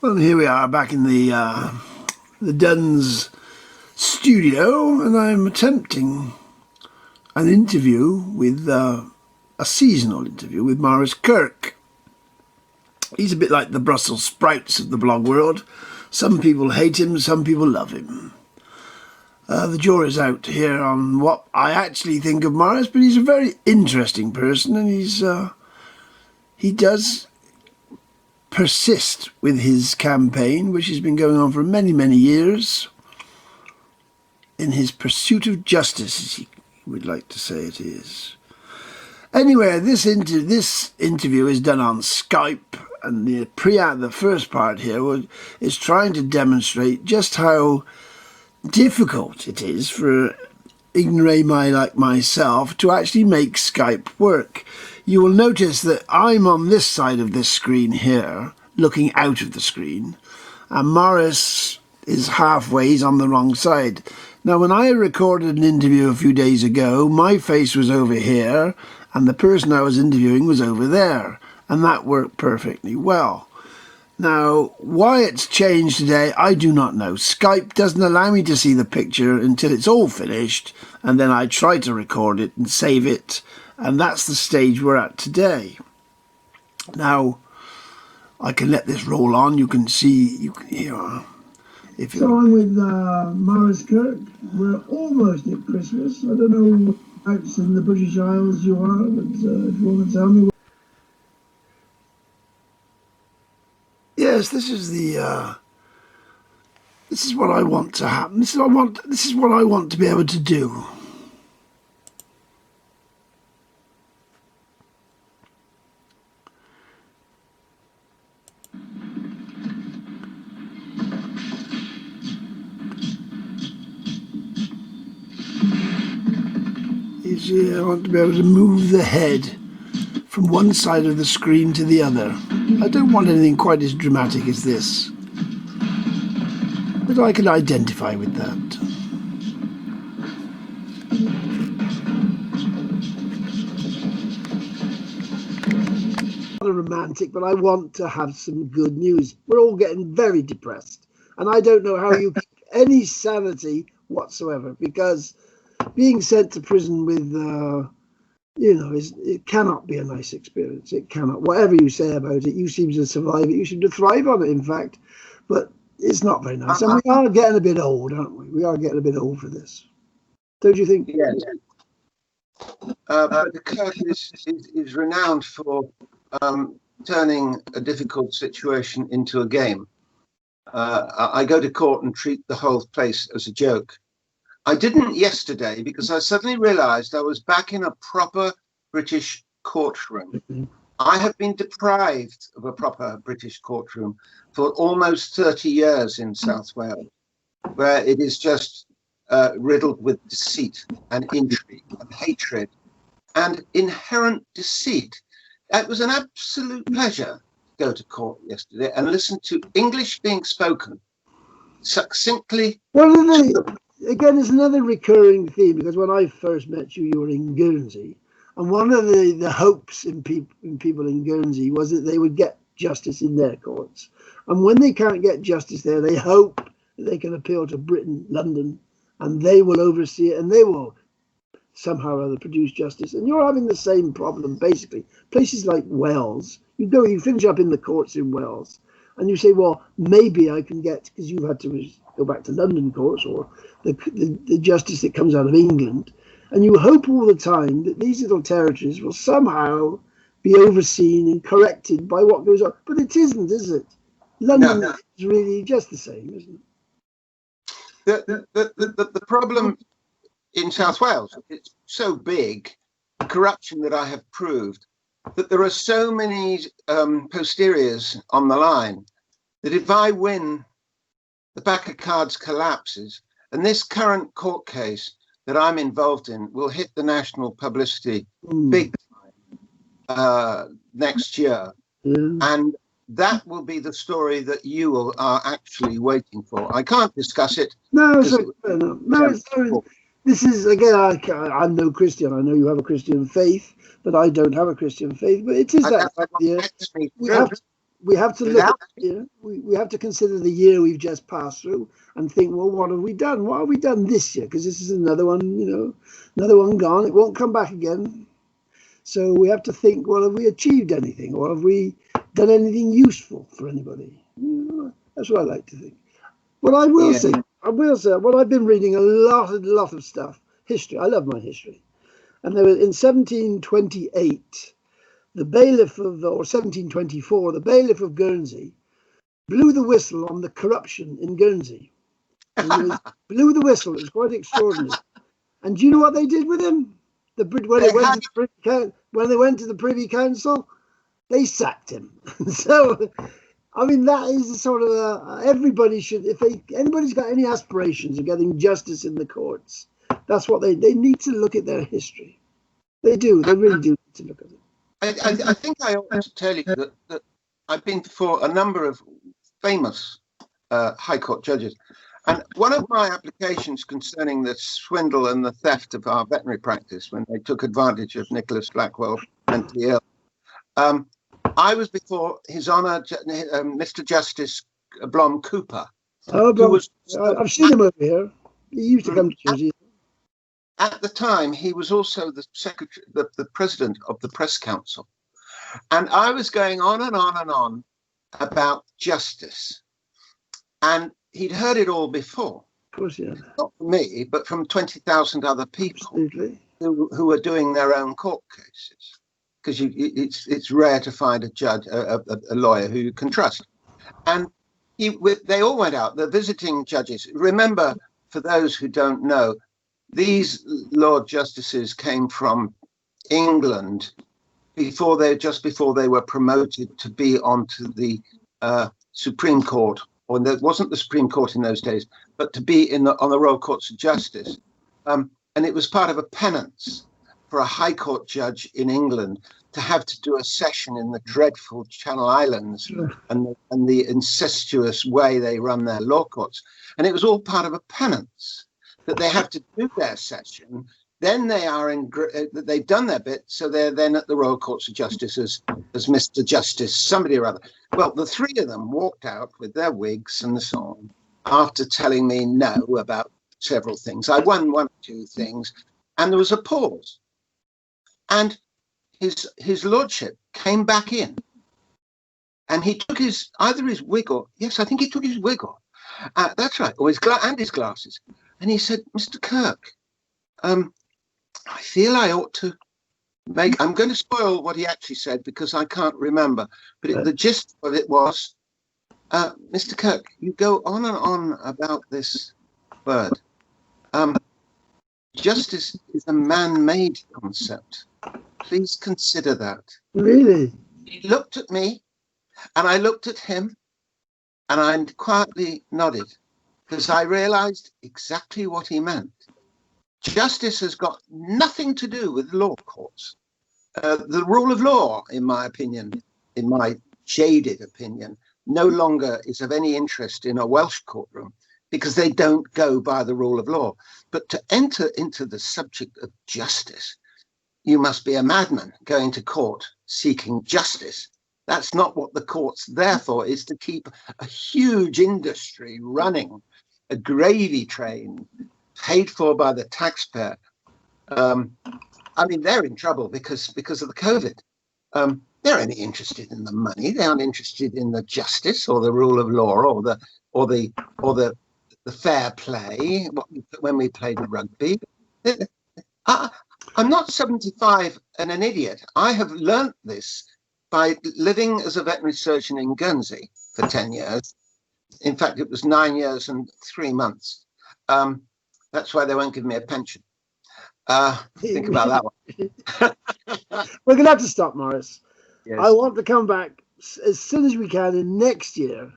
Well, here we are back in the Duns studio, and I'm attempting an interview with a seasonal interview with Maurice Kirk. He's a bit like the Brussels sprouts of the blog world. Some people hate him, some people love him. The jury's out here on what I actually think of Maurice, but he's a very interesting person, and he does persist with his campaign, which has been going on for many, many years, in his pursuit of justice, as he would like to say it is. Anyway, this interview is done on Skype, and the first part here is trying to demonstrate just how difficult it is for ignoramus like myself to actually make Skype work. You will notice that I'm on this side of this screen here, looking out of the screen, and Maurice is halfway, he's on the wrong side. Now, when I recorded an interview a few days ago, my face was over here, and the person I was interviewing was over there, and that worked perfectly well. Now, why it's changed today, I do not know. Skype doesn't allow me to see the picture until it's all finished, and then I try to record it and save it, and that's the stage we're at today. Now, I can let this roll on. You can see, you can hear. So I'm with Maurice Kirk. We're almost at Christmas. I don't know whereabouts in the British Isles you are, but if you want to tell me. Yes, this is what I want to happen. This is what I want to be able to do. You see, I want to be able to move the head from one side of the screen to the other. I don't want anything quite as dramatic as this, but I can identify with that. Not romantic, but I want to have some good news. We're all getting very depressed, and I don't know how you keep any sanity whatsoever, because being sent to prison with it cannot be a nice experience. It cannot. Whatever you say about it, you seem to survive it. You seem to thrive on it, in fact. But it's not very nice. And we are getting a bit old, aren't we? We are getting a bit old for this. Don't you think? Yes. But Kirk is renowned for turning a difficult situation into a game. I go to court and treat the whole place as a joke. I didn't yesterday because I suddenly realized I was back in a proper British courtroom. I have been deprived of a proper British courtroom for almost 30 years in South Wales, where it is just riddled with deceit and intrigue and hatred and inherent deceit. It was an absolute pleasure to go to court yesterday and listen to English being spoken succinctly. Again, it's another recurring theme, because when I first met you, you were in Guernsey, and one of the hopes in people in Guernsey was that they would get justice in their courts, and when they can't get justice there, they hope that they can appeal to Britain, London, and they will oversee it, and they will somehow or other produce justice. And you're having the same problem, basically. Places like Wales, you finish up in the courts in Wales, and you say, well, maybe I can get, because you've had to go back to London courts or the justice that comes out of England, and you hope all the time that these little territories will somehow be overseen and corrected by what goes on. But it isn't, is it? London is really just the same, isn't it? The problem in South Wales, it's so big, corruption that I have proved, that there are so many posteriors on the line that if I win, the pack of cards collapses, and this current court case that I'm involved in will hit the national publicity big time next year. And that will be the story that you are actually waiting for. I can't discuss it. No, this is, again, I'm no Christian. I know you have a Christian faith, but I don't have a Christian faith. But it is that idea. we have to look Without at, we have to consider the year we've just passed through and think, well, what have we done? What have we done this year? Because this is another one, another one gone. It won't come back again. So we have to think, well, have we achieved anything, or have we done anything useful for anybody? That's what I like to think. But I will say, well, I've been reading a lot of stuff. History. I love my history. And there was in 1728, the bailiff or 1724, the bailiff of Guernsey blew the whistle on the corruption in Guernsey. And he blew the whistle. It was quite extraordinary. And do you know what they did with him? When they went to the Privy Council, they sacked him. So, I mean, that is the sort of everybody should, if anybody's got any aspirations of getting justice in the courts, that's what they need to look at their history. They do. They really do need to look at it. I think I ought to tell you that I've been before a number of famous High Court judges. And one of my applications concerning the swindle and the theft of our veterinary practice, when they took advantage of Nicholas Blackwell mentally ill, I was before His Honour, Mr. Justice Blom Cooper. Oh, Blom, I've seen him over here. He used to come to Jersey. At the time, he was also the secretary, the president of the Press Council. And I was going on and on and on about justice. And he'd heard it all before. Of course, yeah. Not from me, but from 20,000 other people who are doing their own court cases. Because it's rare to find a judge, a lawyer who you can trust. And they all went out, the visiting judges. Remember, for those who don't know, these Lord Justices came from England just before they were promoted to be onto the Supreme Court. Or there wasn't the Supreme Court in those days, but to be on the Royal Courts of Justice. And it was part of a penance for a High Court judge in England to have to do a session in the dreadful Channel Islands and the incestuous way they run their law courts. And it was all part of a penance that they have to do their session. Then they've done their bit, so they're then at the Royal Courts of Justice as Mr. Justice, somebody or other. Well, the three of them walked out with their wigs and so on after telling me no about several things. I won one or two things, and there was a pause. And his lordship came back in, and he took either his wig or, yes, I think he took his wig off. That's right, or his glasses. And he said, Mr. Kirk, I feel I ought to I'm going to spoil what he actually said because I can't remember, but the gist of it was, Mr. Kirk, you go on and on about this word. Justice is a man-made concept. Please consider that. Really? He looked at me and I looked at him and I quietly nodded because I realized exactly what he meant. Justice has got nothing to do with law courts. The rule of law, in my opinion, in my jaded opinion, no longer is of any interest in a Welsh courtroom because they don't go by the rule of law. But to enter into the subject of justice, you must be a madman going to court seeking justice. That's not what the court's there for, is to keep a huge industry running, a gravy train paid for by the taxpayer. I mean, they're in trouble because of the COVID. They're only interested in the money. They aren't interested in the justice or the rule of law or the fair play. When we played rugby, I'm not 75 and an idiot. I have learnt this by living as a veterinary surgeon in Guernsey for 10 years. In fact, it was 9 years and 3 months. That's why they won't give me a pension. Think about that one. We're going to have to stop, Maurice. Yes. I want to come back as soon as we can in next year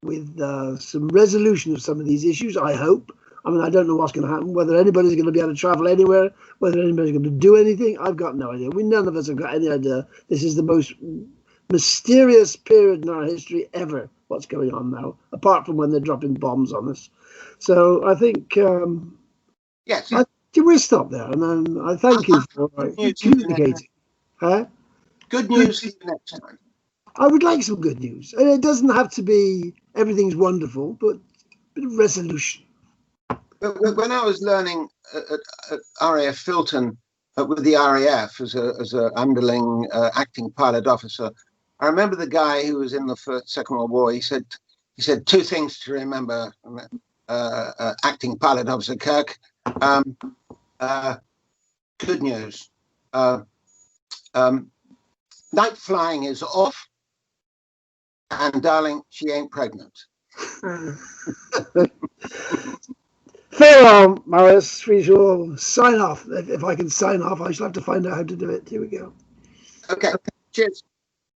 with some resolution of some of these issues, I hope. I mean, I don't know what's going to happen, whether anybody's going to be able to travel anywhere, whether anybody's going to do anything. I've got no idea. None of us have got any idea. This is the most mysterious period in our history ever, what's going on now, apart from when they're dropping bombs on us. So I think... yes. We'll stop there, and then I thank you for communicating. Huh? Good news for you next time. I would like some good news. And it doesn't have to be everything's wonderful, but a bit of resolution. When I was learning at RAF Filton with the RAF as a underling acting pilot officer, I remember the guy who was in the Second World War. He said two things to remember, acting pilot officer Kirk. Good news. Night flying is off, and darling, she ain't pregnant. Farewell, Maurice. We shall sign off. If I can sign off, I shall have to find out how to do it. Here we go. Okay, cheers.